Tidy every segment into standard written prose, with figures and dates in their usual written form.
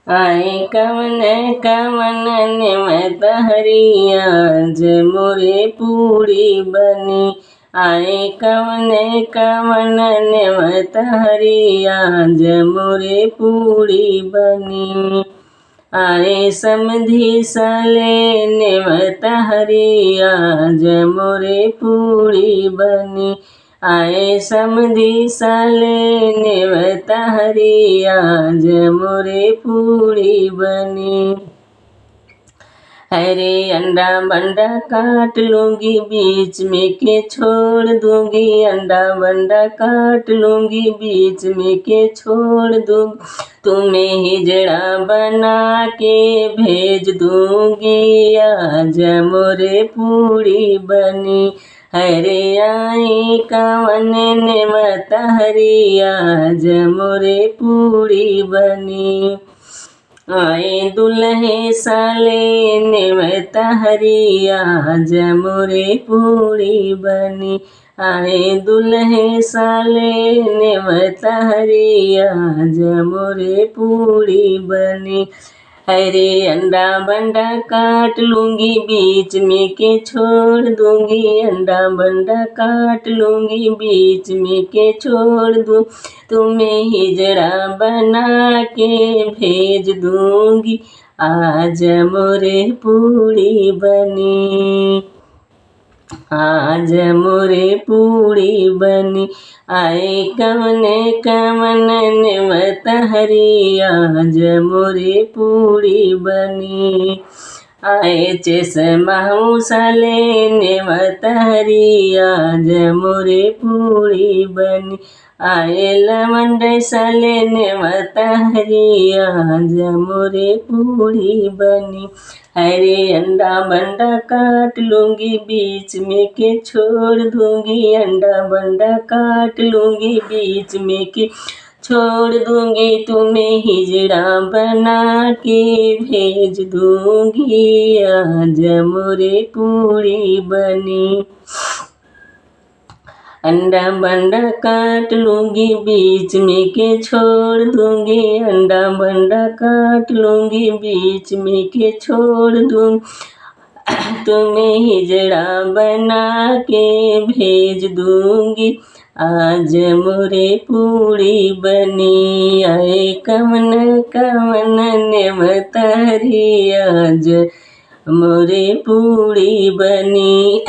आए कवन कवन निमत हरिया ज मोरे पूरी बनी। आए कवन कवन निमत हरिया ज मोरे पूरी बनी। आए समधि सले निमत हरिया ज मोरे पूरी बनी। आए समधि सले निमत हरिया ज मोरे पूरी बनी। अरे अंडा बंडा काट लूंगी बीच में के छोड़ दूंगी। अंडा बंडा काट लूंगी बीच में के छोड़ दूंगी। तुम्हें हिजड़ा बना के भेज दूंगी आज मोरे पूरी बनी। हरे आई कवन निमत हरिया ज मोरे पूरी बनी। आए दुल्हे साले निमत हरिया ज मोरे पूरी बनी। आए दुल्हे साले निमत हरिया ज मोरे पूरी बनी। अरे अंडा बंडा काट लूंगी बीच में के छोड़ दूंगी। अंडा बंडा काट लूंगी बीच में के छोड़ दूँ। तुम्हें हिजड़ा बना के भेज दूंगी आज मोरे पूरी बनी। आज मोरे पूरी बनी। आए कवन कवन निमत हरिया ज मोरे पूरी बनी। आए चेसमाऊ साले निमत हरिया ज मोरे पूरी बनी। आए लमंड साले निमत हरिया ज मोरे पूरी बनी। अरे अंडा बंडा काट लूंगी बीच में के छोड़ दूंगी। अंडा बंडा काट लूंगी बीच में के छोड़ दूंगी। तुम्हें हिजड़ा बना के भेज दूंगी आज मोरे पूरी बनी। अंडा बंडा काट लूंगी बीच में के छोड़ दूंगी। अंडा बंडा काट लूंगी बीच में के छोड़ दूंगी। तुम्हें हिजड़ा बना के भेज दूंगी आज मोरे पूरी बनी। आए कवन कवन निमत हरिया ज मोरे पूरी बनी।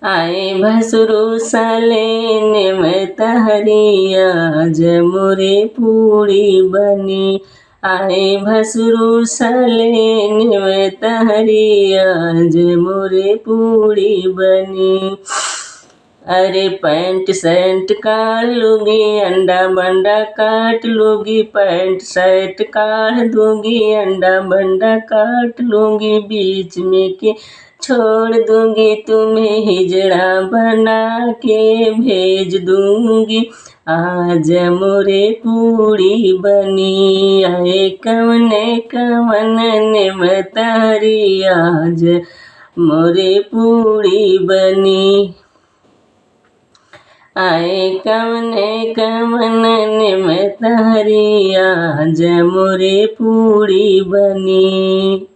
आए भसुरु साले निमत हरिया ज मोरे पूरी बनी। आए भसुरु साले निमत हरिया ज मोरे पूरी बनी। अरे पैंट शर्ट काट लूंगी अंडा बंडा काट लूंगी। पैंट शर्ट काट दूंगी अंडा बंडा काट लूंगी बीच में के छोड़ दूंगी। तुम्हें हिजड़ा बना के भेज दूंगी आज मोरे पूरी बनी। आए कवन कवन निमत हरिया ज मोरे पूरी बनी। आए कवन कवन निमत हरिया ज मोरे पूरी बनी।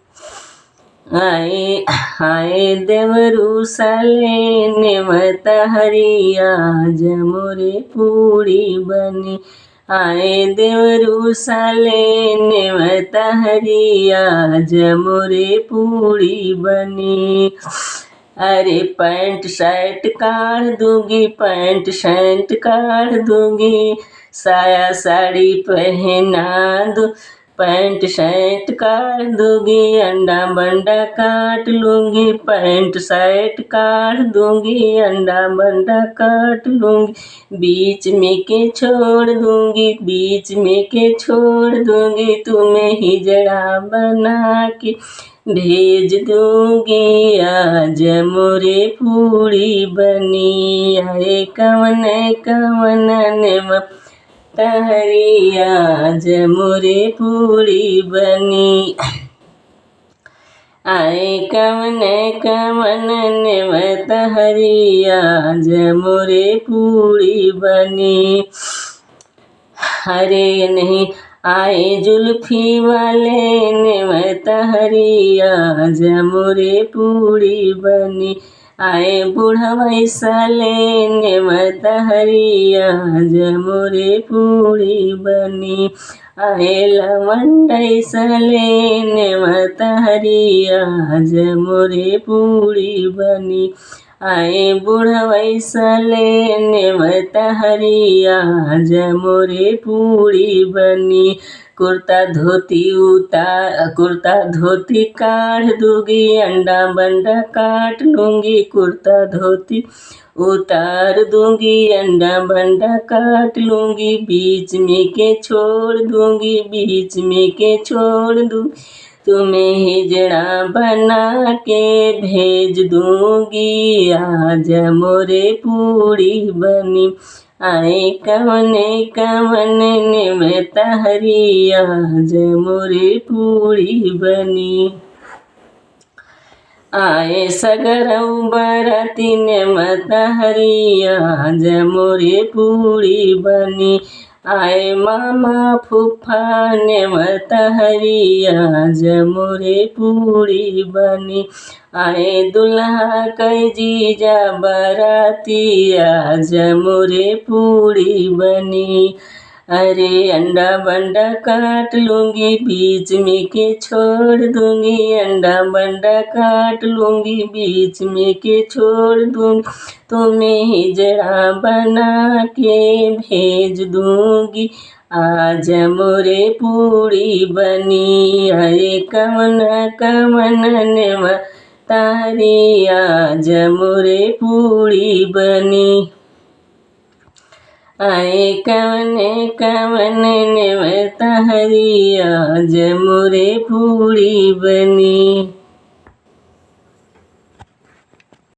आए देवरू साले निमत हरिया ज मोरे पूरी बनी। आए देवरू साले निमत हरिया ज मोरे पूरी बनी। अरे पैंट शर्ट काट दूंगी पैंट शर्ट काट दूंगी। साया साड़ी पहना दो पैंट शर्ट काट दूंगी। अंडा बंडा काट लूंगी पैंट शर्ट काट दूंगी। अंडा बंडा काट लूंगी बीच में के छोड़ दूंगी। बीच में के छोड़ दूंगी। तुम्हें हिजड़ा बना के भेज दूंगी आज मोरे पूरी बनी। आए कवन कवन निमत हरिया ज मोरे पूरी बनी। आए कवन कवन निमत हरिया ज मोरे पूरी बनी। हरे नहीं आए जुल्फी वाले नेवत हरिया जमुरे पूड़ी बनी। आए बूढ़ा साले नेवत हरिया जमुरे पूड़ी बनी। आए लवंडई साले नेवत हरिया जमुरे पूड़ी बनी। आए बूढ़ा साले नेवत हरिया जमुरे पूड़ी बनी। कुर्ता धोती काढ़ दूंगी, अंडा बंडा काट लूंगी। कुर्ता धोती उतार दूंगी, अंडा बंडा काट लूंगी। बीच में के छोड़ दूंगी, बीच में के छोड़ दूंगी। तुम्हें हिजड़ा बना के भेज दूंगी, आज मोरे पूड़ी बनी। आए कवन नेवत हरिया जमुरे पूड़ी बनी। आए सगरऊ बराती नेवत हरिया जमुरे पूड़ी बनी। आए मामा फूफा नेवत हरिया जमुरे पूड़ी बनी। आए दुल्हा कई जीजा बरातिया जमुरे पूड़ी बनी। अरे अंडा बंडा काट लूंगी, बीच में के छोड़ दूंगी। अंडा बंडा काट लूंगी, बीच में के छोड़ दूंगी। तुम्हें हिजड़ा बना के भेज दूंगी, आज मोरे पूड़ी बनी। अरे कवन नेवत हरिया जमुरे पूड़ी बनी। आए कवन नेवत हरिया जमुरे पूड़ी बनी।